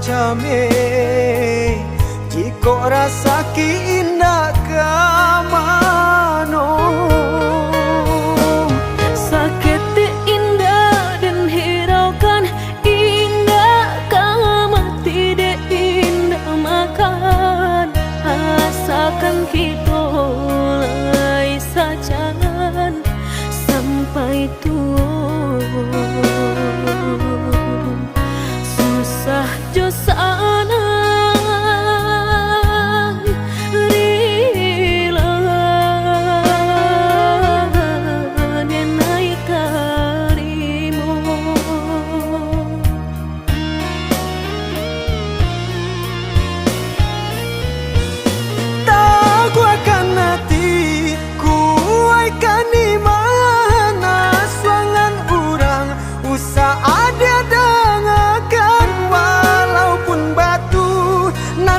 came jika rasa ki indah kamano. Sakit indah dan hiraukan indah kama tidak indah makan asakan kita lai sajangan sampai tua susah jo sana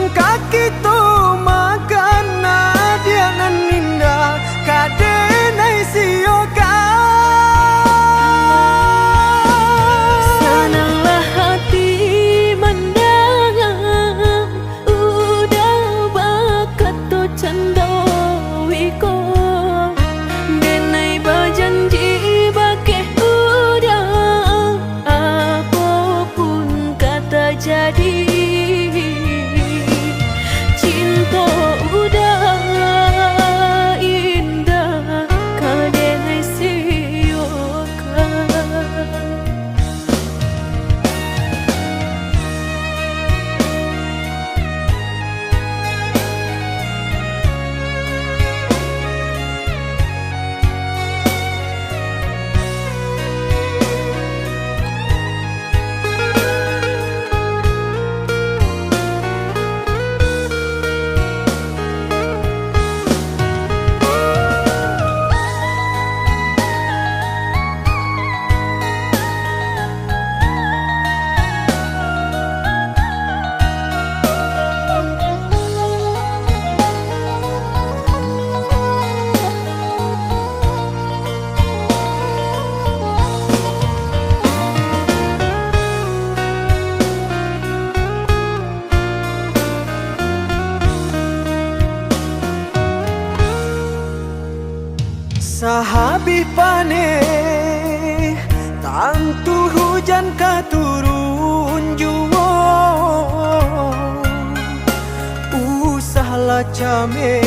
kaki tu makan nadia nan indah kadenai sioka. Senanglah hati mendengar udah bakat tu candawiko denai berjanji bakeh udah apapun kata jadi. Sahabi pane tantu hujan katurun juwo usahlah came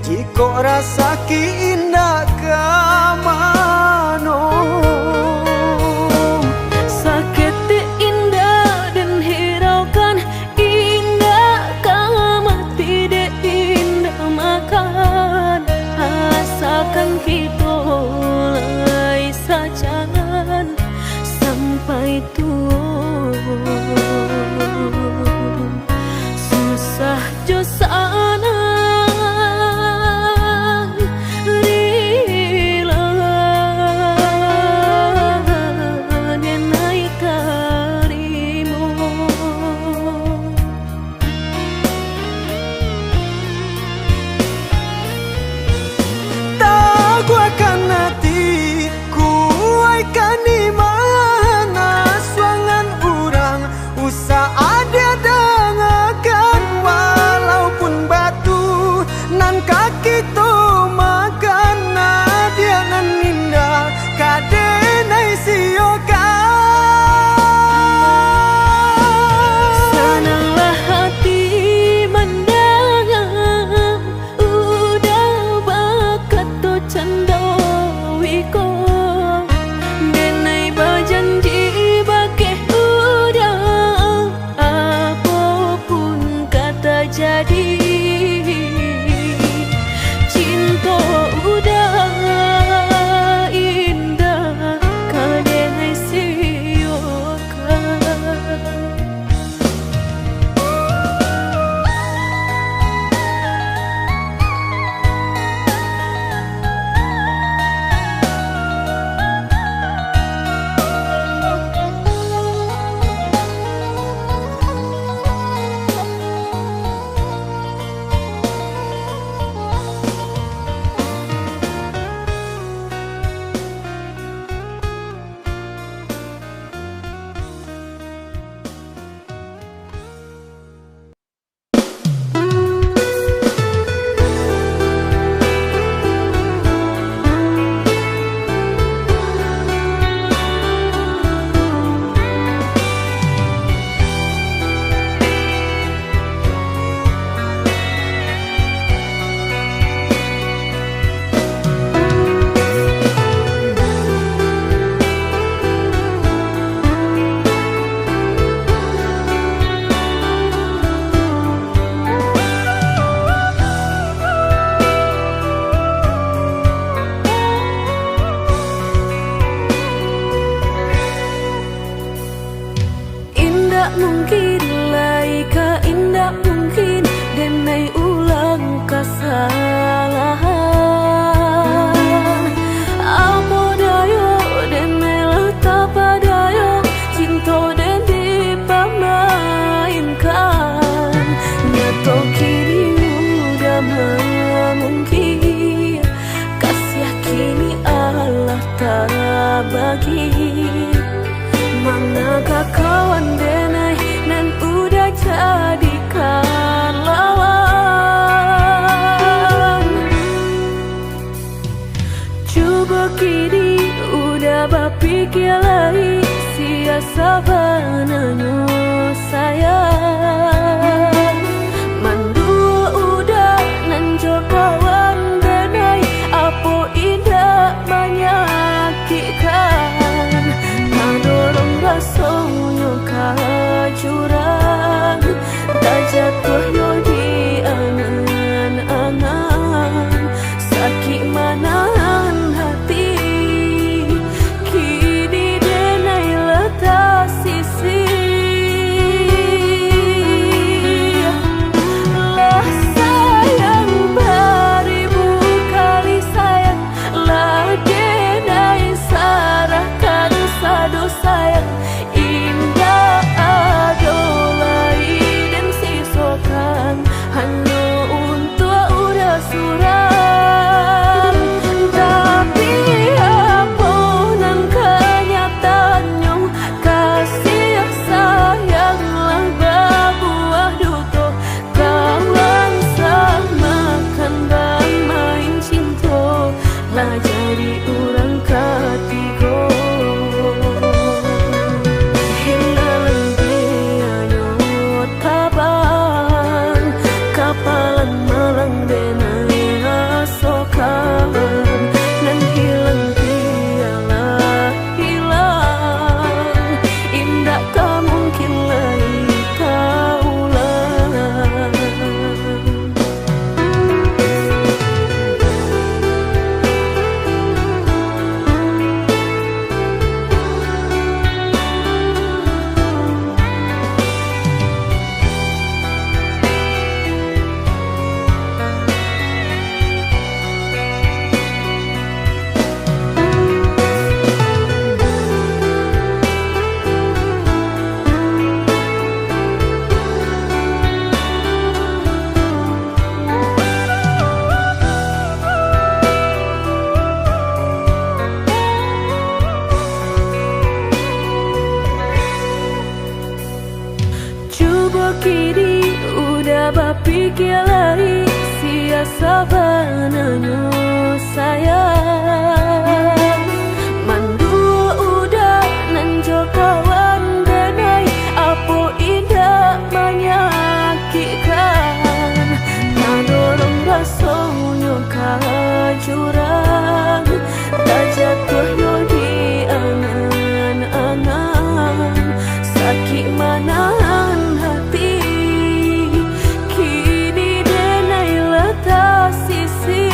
jika rasa ki indah kamano. Sakit indah dan hiraukan indah kama tidak indah makan asakan kita lai sajangan sampai tua susah jo sana rila mungkin lai ka indah mungkin denai ulang kesalahan. Apa dayo denai letak padayo cinta den dipamainkan. Nyato kini udah mungkin kasih kini Allah tak bagi. Manakah kawan denai nan udah jadikan lawan. Coba kini udah berpikir lagi siasa bananyo sayang. Mandua udah nanjo kawan denai apa indah menyakitkan. Nadorong rasonyo kajurang tak jatuh yo di angan-angan. Sakit manahan hati kini denai letak sisi. Lah sayang beribu kali sayang, lah denai sarahkan sadu sayang. Indah adolai dan sisokan hanya untuk udah suram. Tapi apa nan kenyataannya kasih sayanglah berbuah duto. Kawan samakan bang main cinta lah jadi orang ketiga. Hilang dianyo tabang kapalan malang denai asokan. Nan hilang dialah hilang indah tak mungkin lagi kaulang. Coba kini udah berpikir lagi siasa bananyo sayang. Mandua udah nanjo kawan denai apa indah menyakitkan. Nadorong rasonyo kajurang tak jatuh yo di angan-angan. Sakit manahan hati kini denai letak sisi.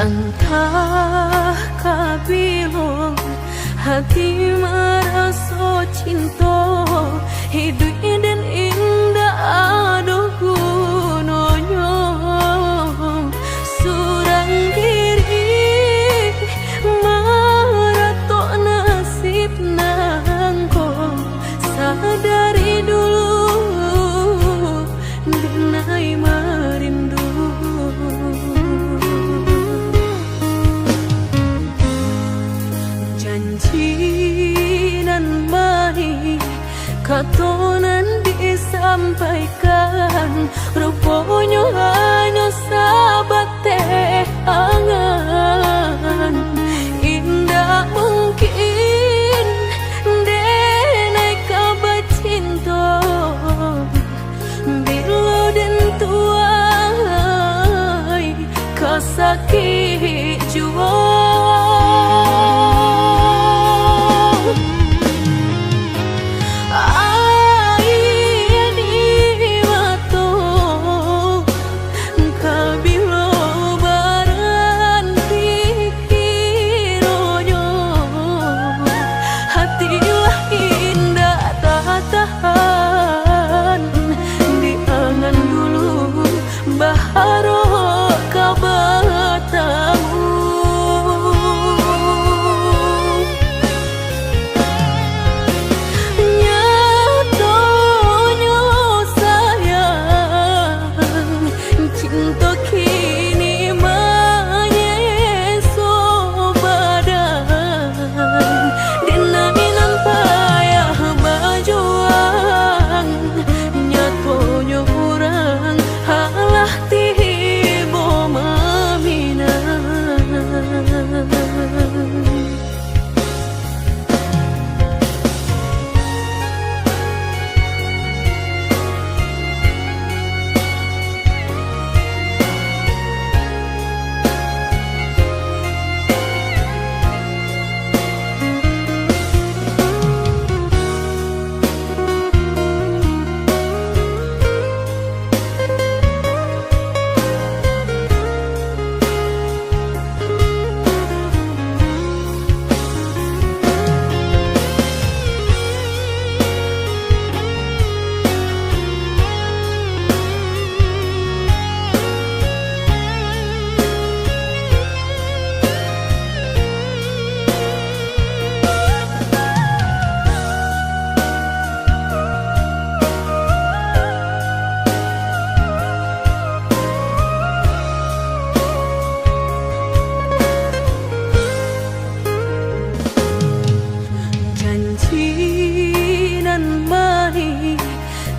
Entah kabilo hati merasa cinta, hidup dan indah aduh gunanya. Surang diri maratok nasib nangko, sadari dulu dinai merindu. Janji nan manis katonan disampaikan, rupanya hanya sahabat teh angan. Indah mungkin denai kabar cinta, bila dan tuai kasakit jua.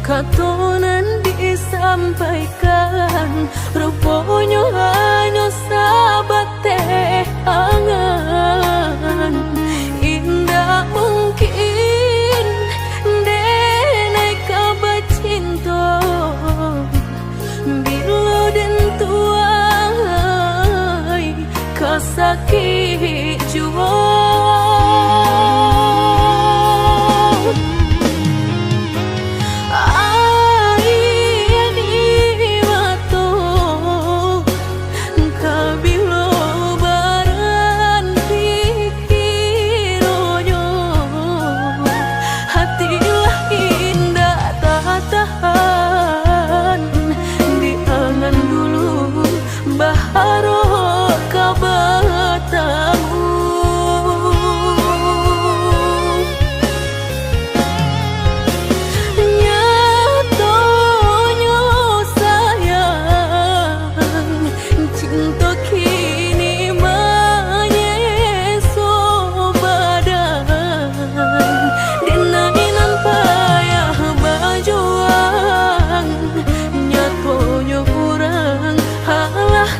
Katonan disampaikan, rupanya hanya sahabat teh angan. Indah mungkin denai kabar cinta, bila dan tuai kasakit jua. Nyatonya kurang halah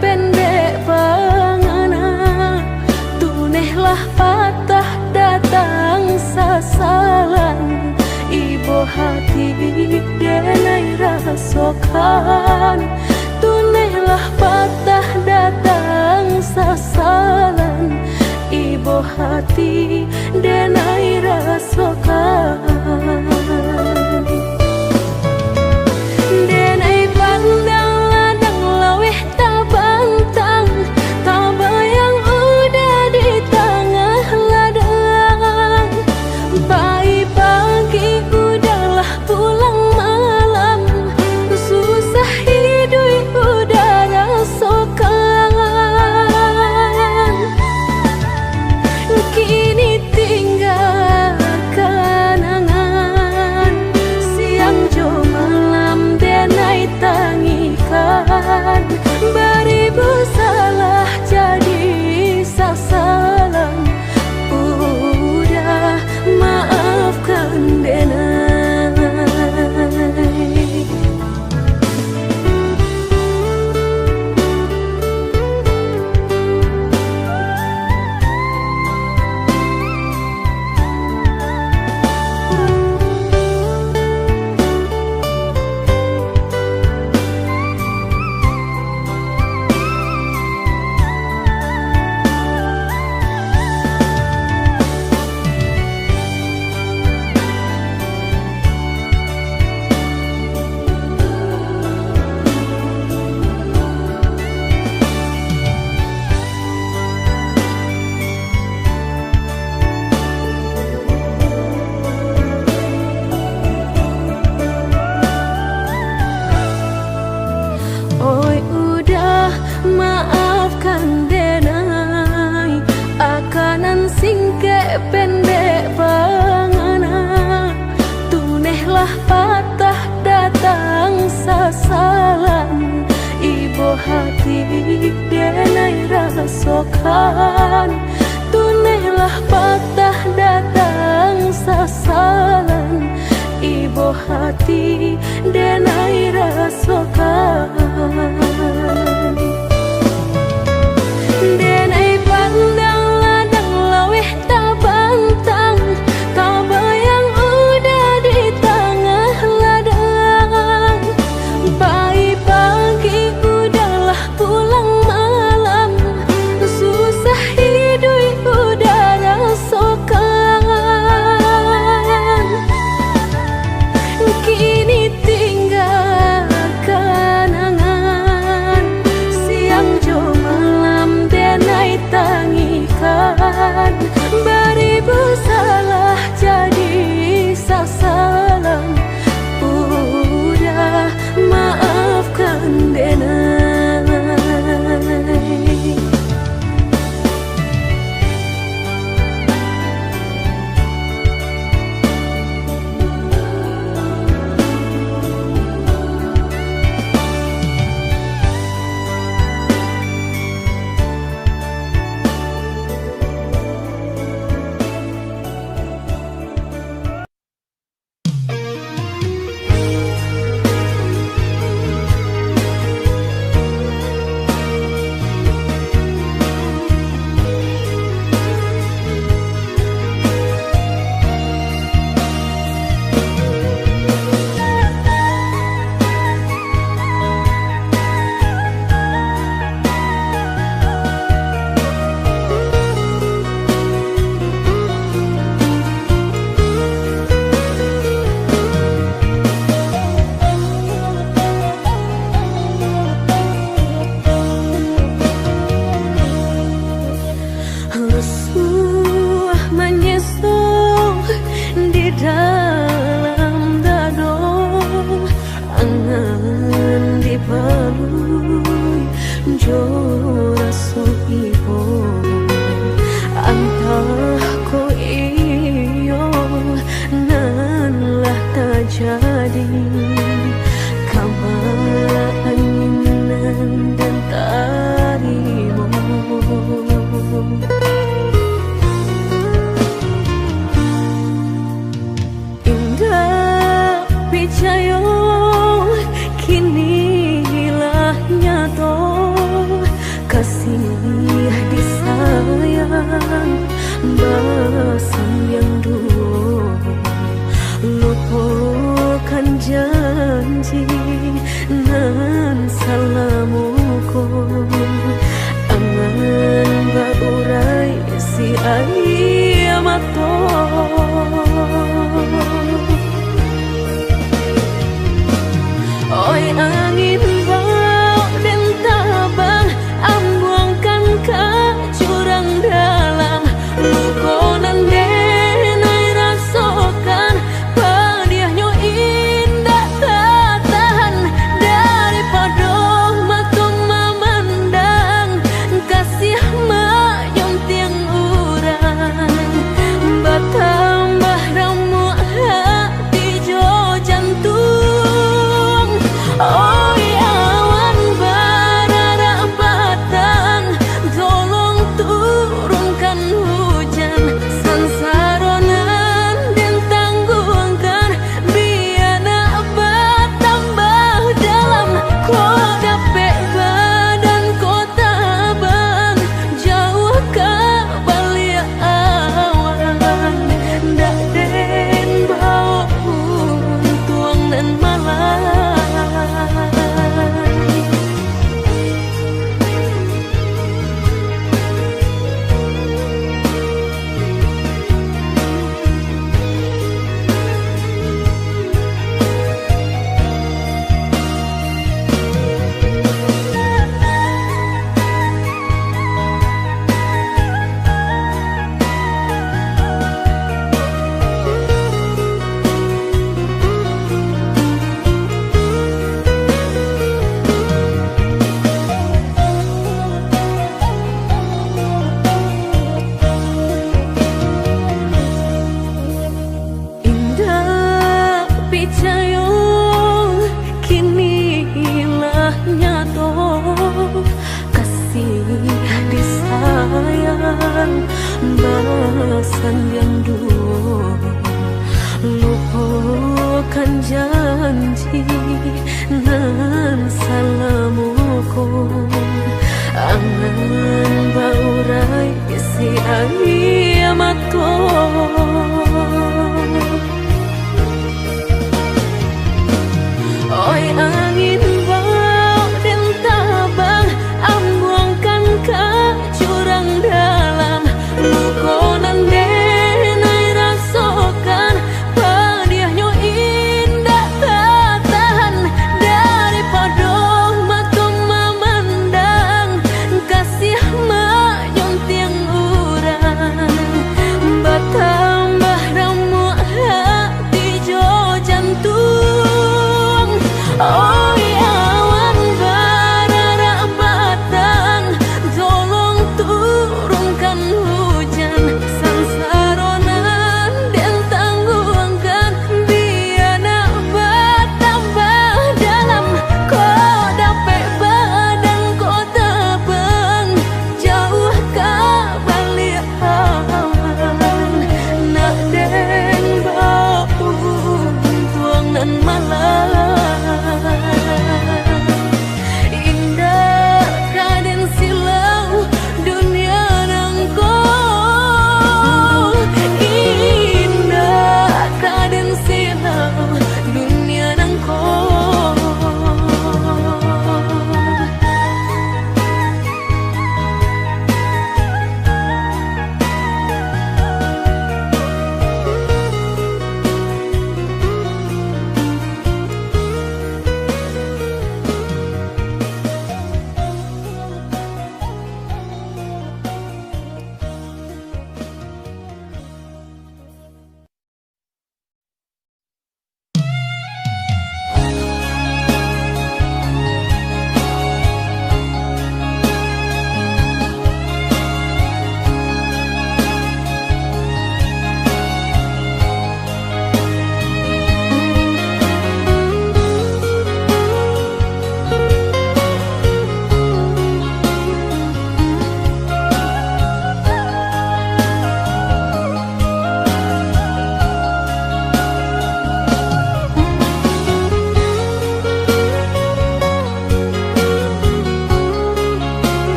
pendek pangana, tunehlah patah datang sasalan. Ibu hati denai rasokan, tunehlah patah datang sasalan. Ibu hati denai rasokan. Denai pandang ladang laweh tabantang, tabayang udah di tengah ladang. Pagi udahlah pulang malam, susah hidup udah rasakan. Kini tinggal kenangan, siang jo malam denai tangikan. Beribu salah jadi sasalan, udah maafkan denai. Oi udah maafkan denai, akanan singke pendek pangana, tunehlah patah datang sasalan. Ibu hati denai rasokan, tunehlah patah datang sasalan. Ibu hati denai rasokan. Denai pandang ladang laweh tabantang, tabayang udah di tengah ladang. Pagi udahlah pulang malam, susah hidup udah rasakan. Kini tinggal kenangan, siang jo malam denai tangikan. Beribu salah jadi sasalan, udah maafkan denai. percaya kini hilah nyata kasih disayang basan yang dulu lupakan janji nan salamuku angan baurai si ayamato oi angin bau dan tabang ambuangkan ke jurang dalam lukonan denai rasakan padiahnya indah tak tahan daripada matung memandang kasih mayung tiang urang bertambah ramu hati jo jantung. Oi awan bararapatan tolong turunkan hujan sansaronan dan tanggungan biar nak bertambah dalam kau dapet badan kota bang jauh ke balik awan dak den bau tuang dan malam. Basan yang dulu lupakan janji nan salamuku angan baurai si ayamato oi angin bau dan tabang ambuangkan ke jurang dalam lukonan denai rasakan padiahnya indah tak tahan daripada matung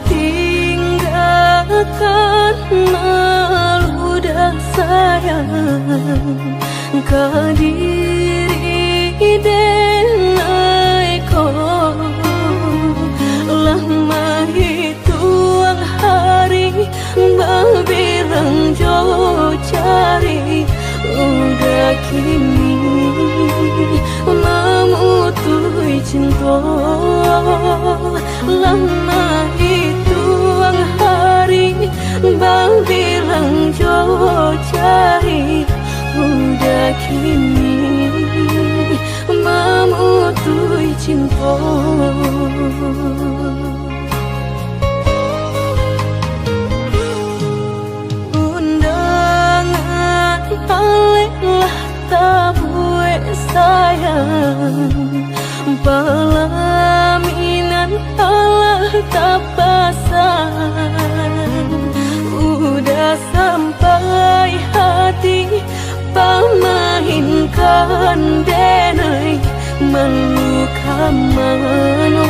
tinggalkan meludah sayang kadiri denai ko lama hituang hari berbilang jauh cari udah kini memutui cinta lama hituang hari berbilang jauh cari udah kini memutui cinta. Undangan paling tabue sayang pelaminan Allah tak pasang udah sampai hati pamahinkan denai meluka mano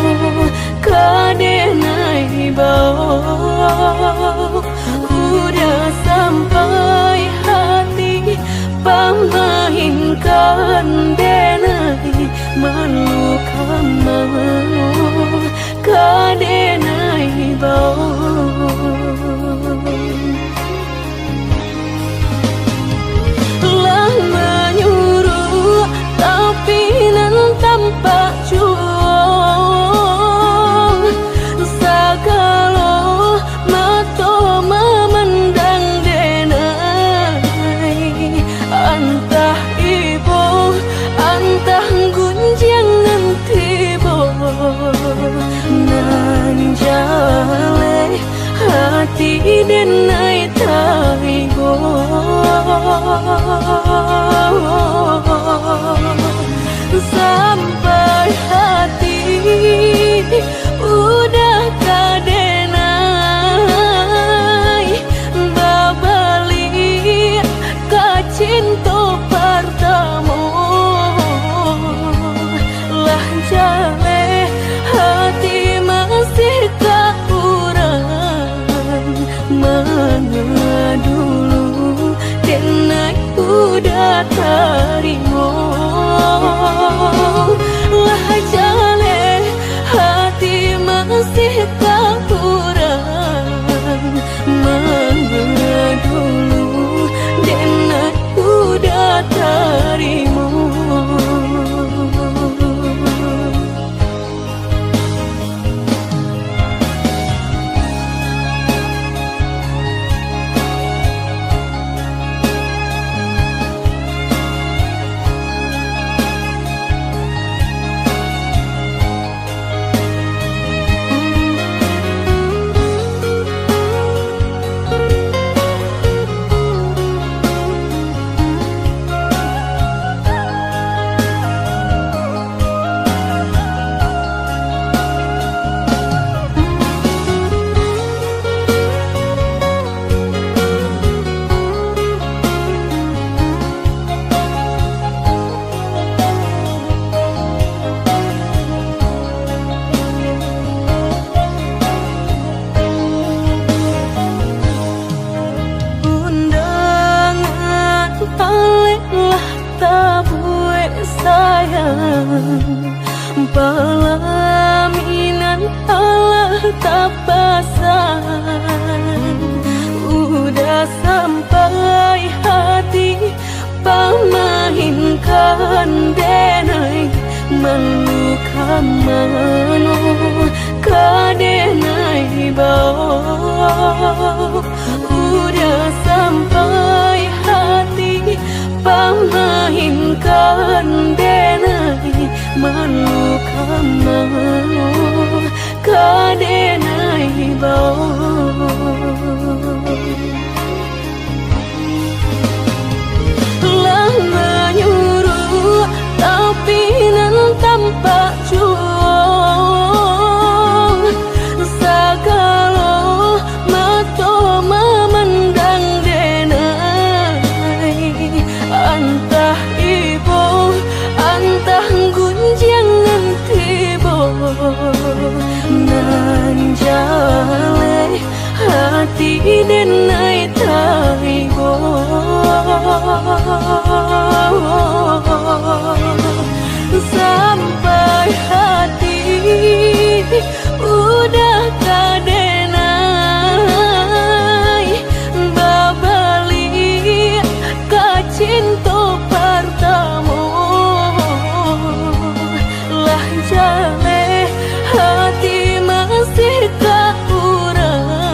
kadenai bau udah sampai hati pamahinkan denai meluka mano kadenai bau tanpa juang sagalo mato memandang denai antah ibu antah gunjangan tibo nan jale hati denai taigo sampai hati udah kadenai babali ka cinta pertama lah jale hati masih kurang mana dulu denai udah terima lah jale hati masih tak kurang mana dulu denai udah terima. Pelaminan Allah tak pasang udah sampai hati pamahinkan denai meluka mano kadenai bau udah sampai hati pamahinkan denai meluka mano kadenai bau lah menyuruh tapi nan tanpa juang sagalo mato memandang denai antah ibu antah gunjangan tibo nan jauh denai tai bo sampai hati udah kadenai babali ka cinta pertama lah jale hati masih kekurangan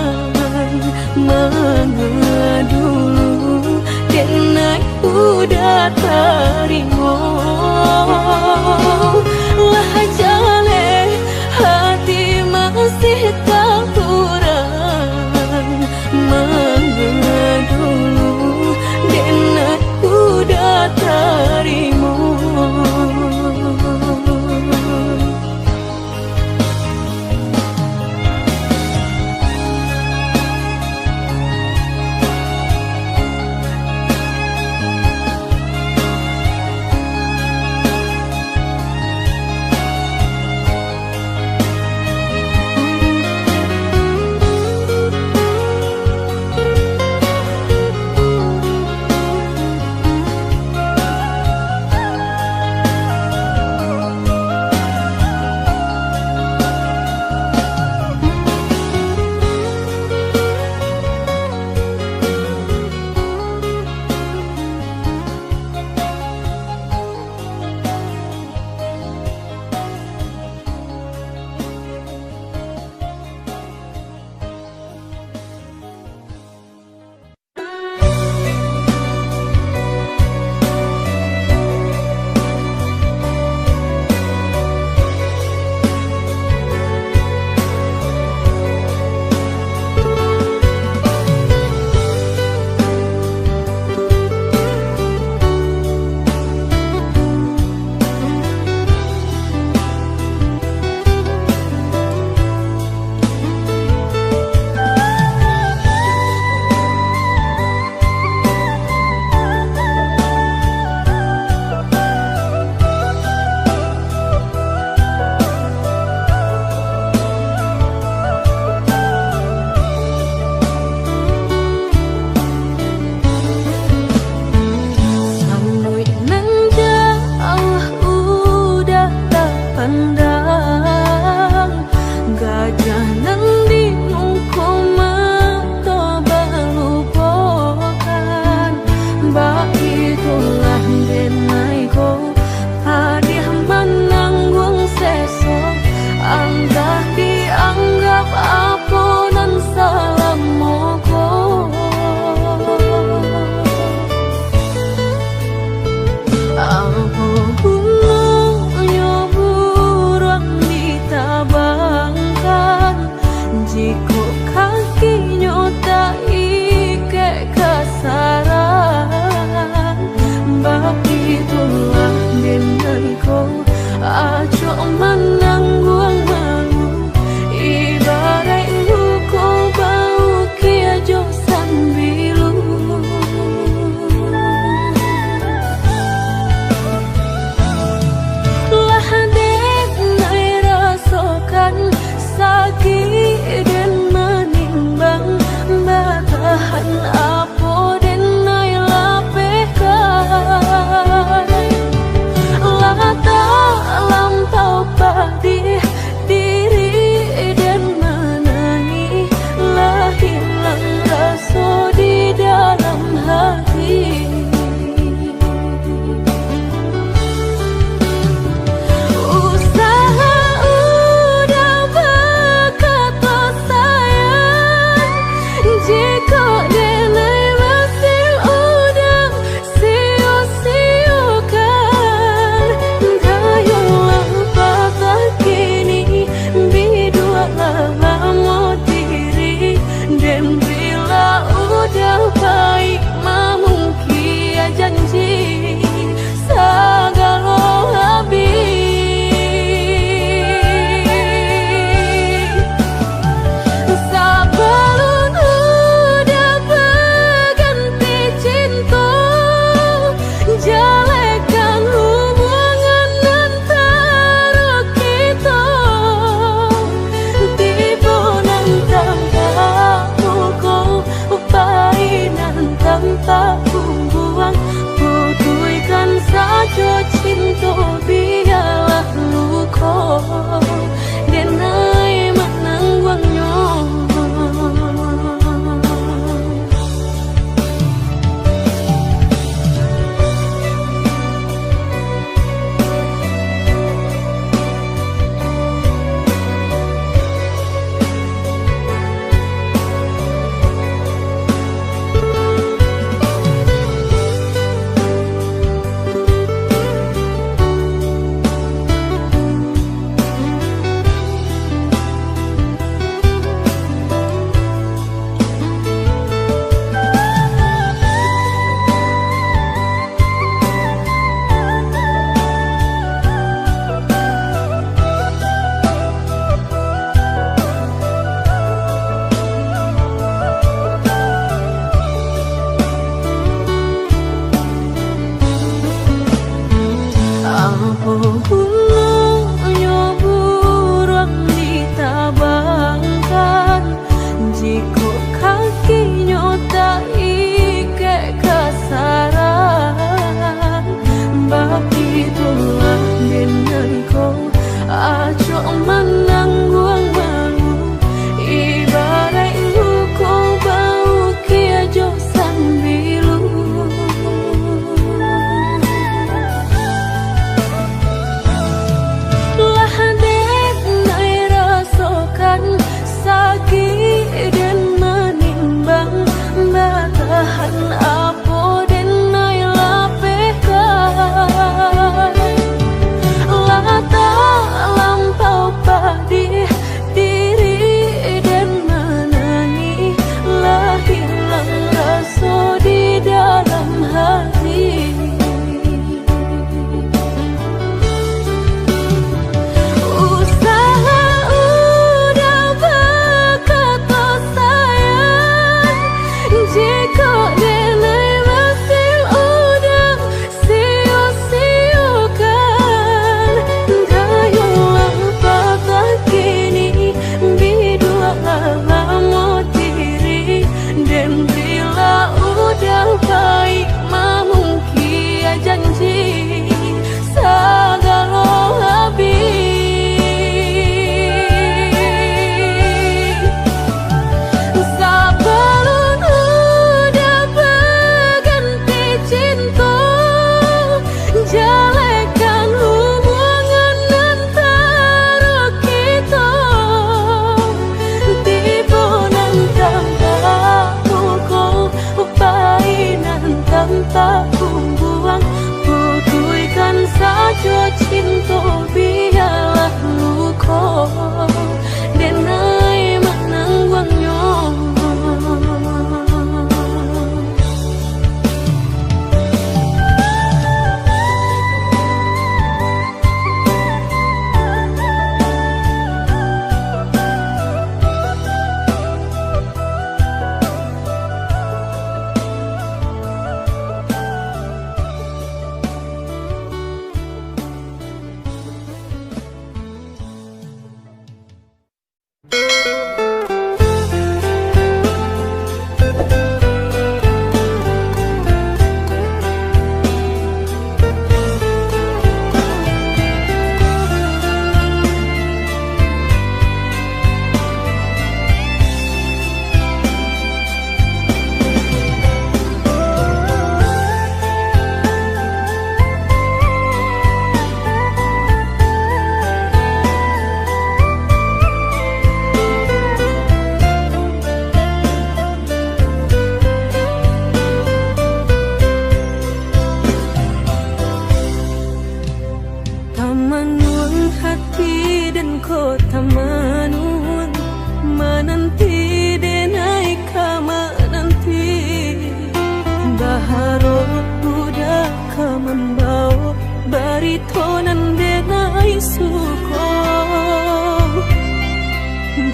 kita nan denai suko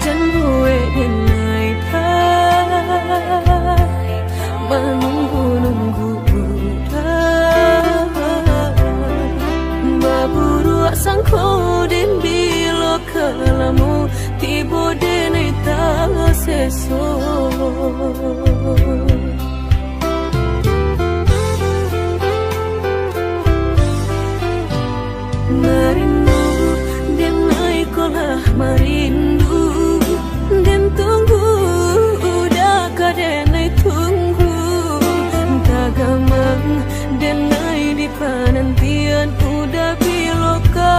jan gue denai menunggu baburu sangko den bilo kalamu tibo denai ta seso merindu denai kolah merindu den tunggu udah kadenai tunggu tagamang denai di penantian udah biloka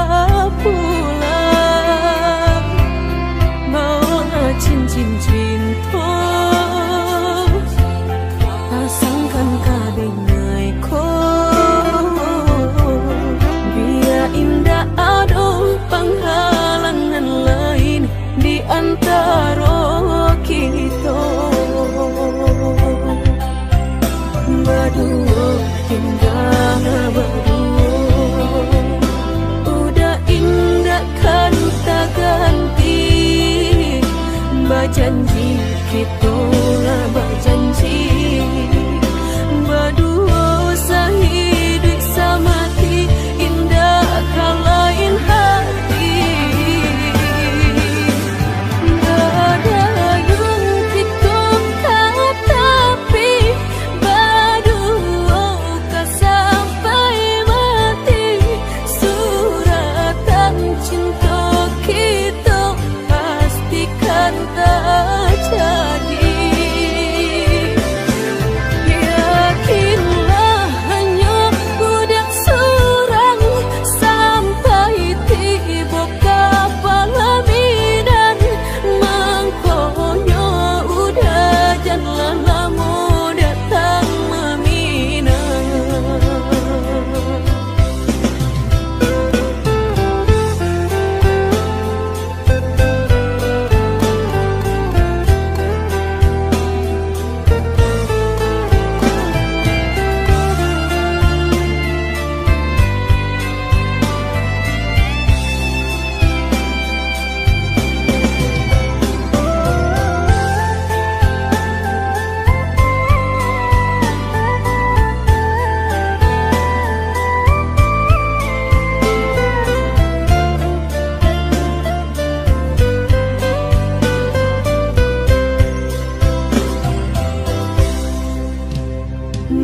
pulang mau cincin cinta pasangkan kadenai ko biar indah ada penghalangan lain di antara kita berdua hingga berdua udah indah kan tak ganti berjanji kita lah berjanji berdua sehidup semati indah kan lain hati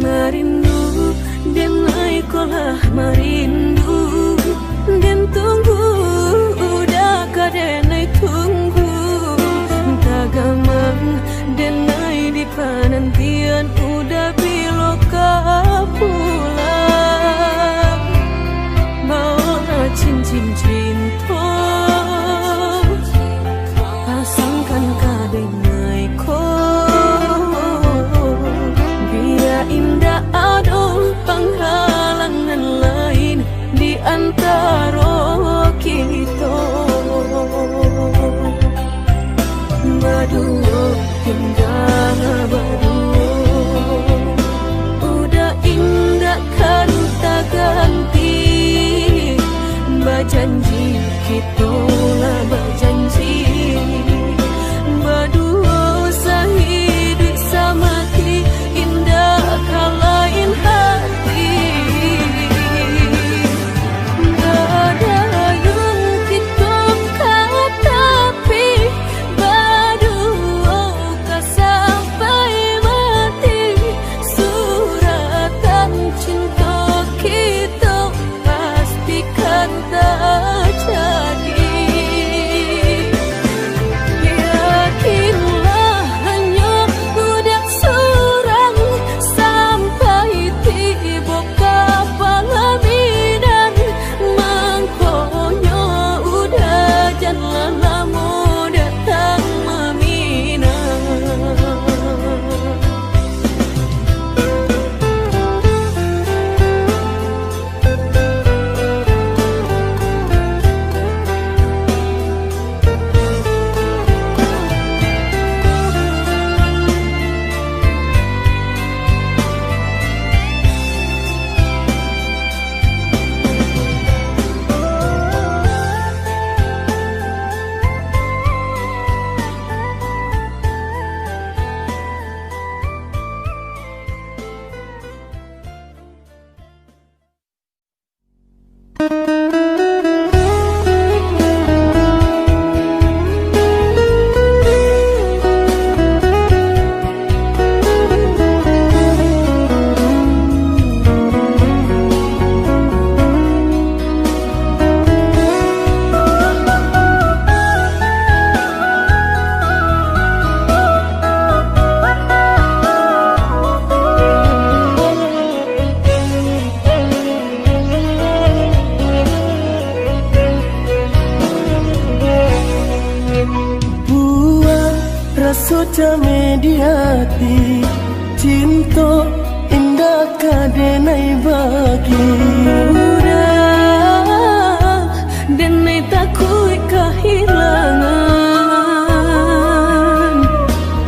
merindu denai kolah merindu den tunggu udah kadenai tunggu tagamang denai di penantian udah biloka pulang mau cincin cinta pasangkan kadenai ko indah ada penghalangan lain di antara kita berdua hingga berdua udah indah kan tak ganti berjanji kita lah berjanji berdua sehidup semati indah kan lain hati ada yang kita tapi berdua tak sampai mati suratan cinta kita pastikan tak jadi rasuca mediati cinta indah kadenai bagi Udah denai takut kehilangan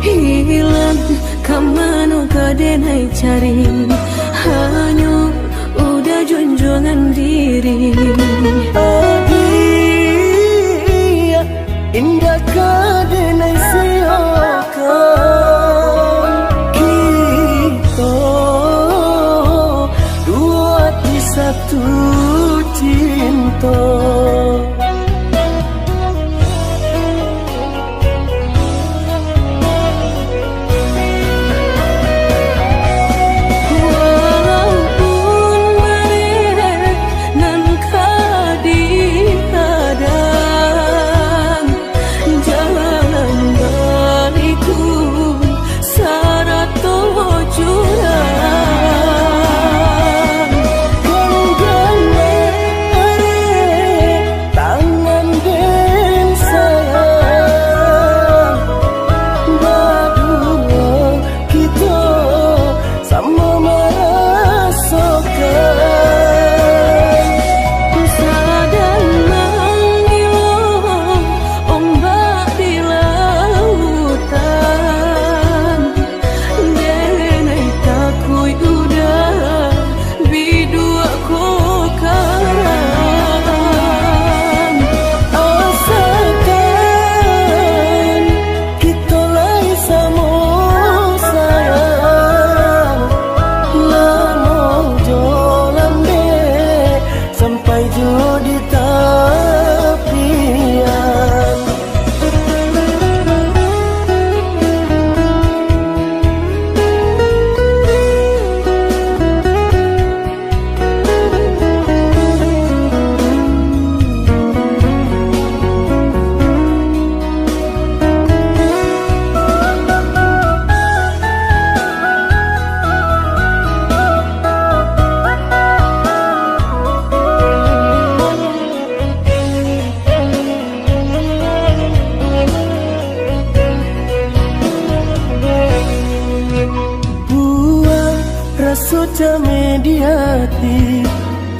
hilang kamano kadenai cari hanya udah junjungan diri Adia indah kadenai siakan kita dua di satu cinta rasuca mediati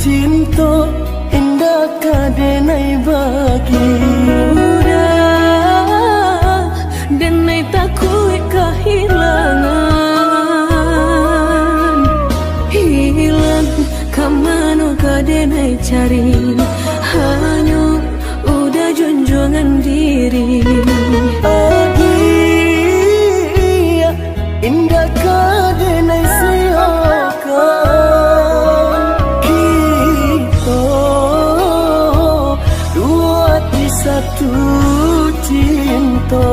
cinta indah kadenai bagi Udah denai takut kehilangan hilang kamano kadenai cari hanya udah junjungan diri Adia indah kadenai siakan kita dua di satu cinta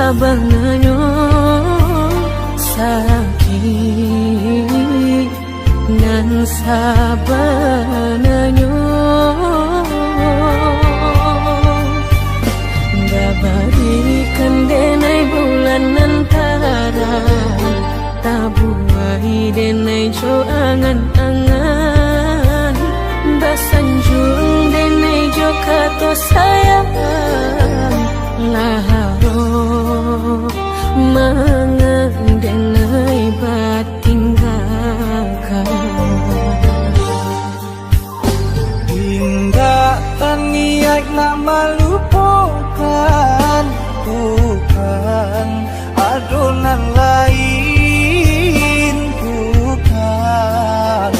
sabananyo sakit nan sabananyo barikan denai bulan antara tabuai denai jo angan-angan basanjung denai jo kato sayang laharo mangan denai batinggalkan hingga taniak nama lupakan bukan adonan lain bukan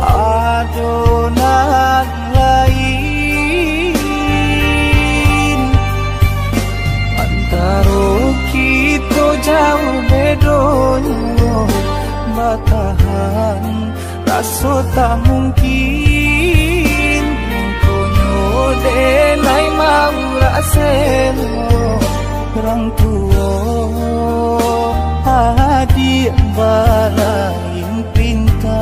adonan lain antara kita jauh bedonyo batahan rasa tak mungkin konyo denai mau raselo orang tua adik balain pinta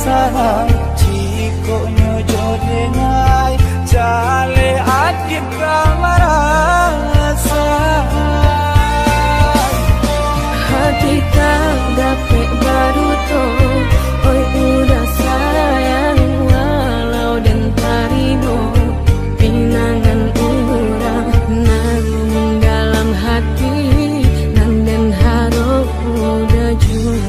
sayang jiko nyojo denai jale adit kamarasa hati tak dapat baru to oi udah sayang walau dan tarimo pinangan urang namun dalam hati nan dan harap udah jujur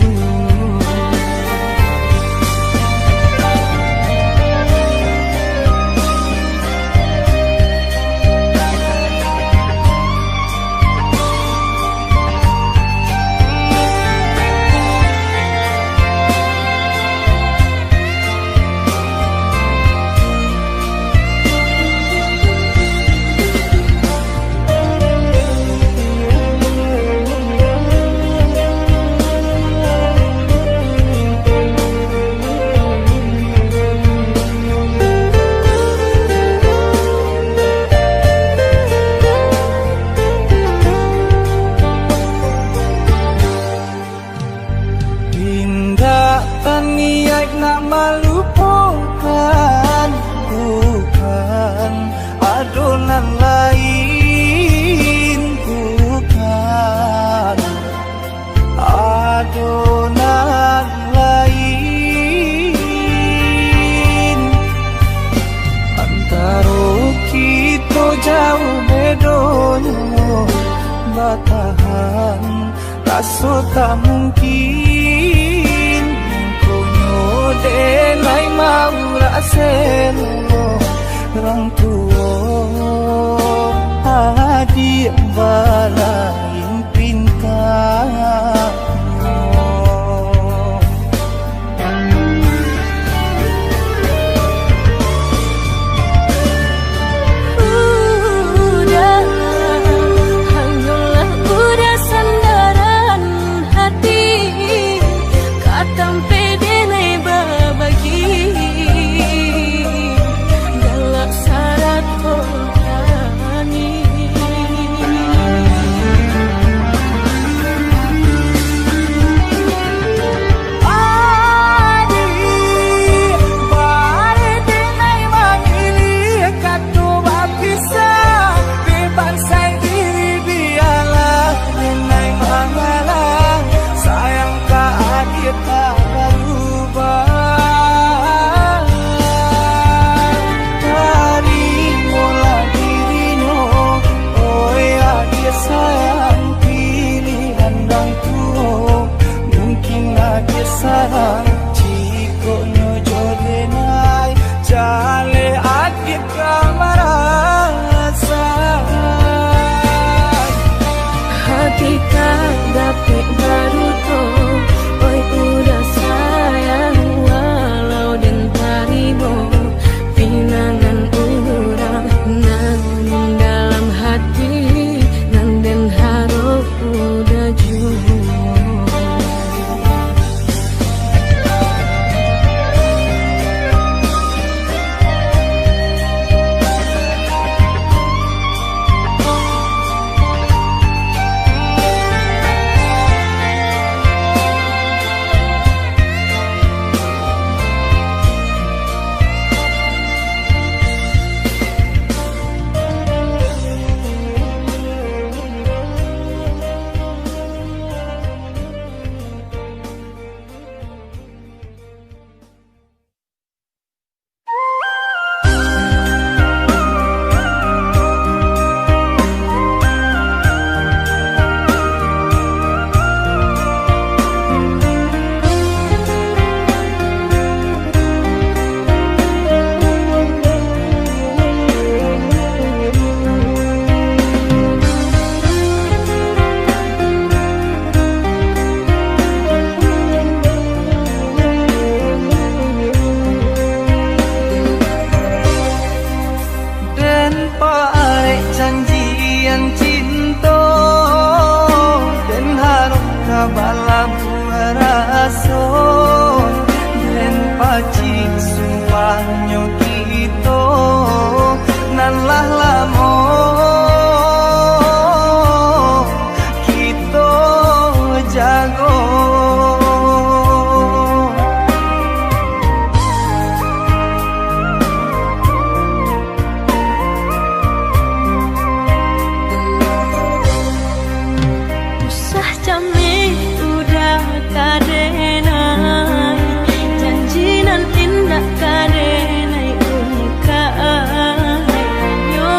niat nak melupakan bukan adonan lain bukan adonan lain antara kita jauh bedonyo batahan rasa tak mungkin denai mau raselo orang tua adik balain pinta sarang Ciko nyojo denai Jale akit kamarasan Hati tak dapat baru toh oi udah sayang walau dan taribo pinangan urang nan dalam hati nan den harap udah jujur. Balam rason dan paci sumpah nyokito nan lah lamo kito jago Usah jami kadenai janji nan indah kadenai ungkai yo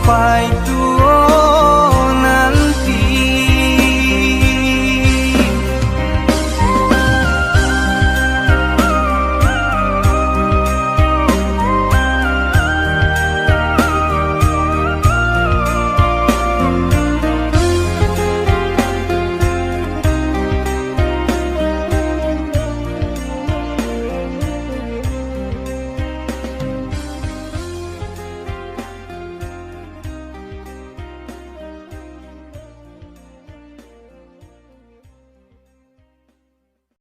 sampai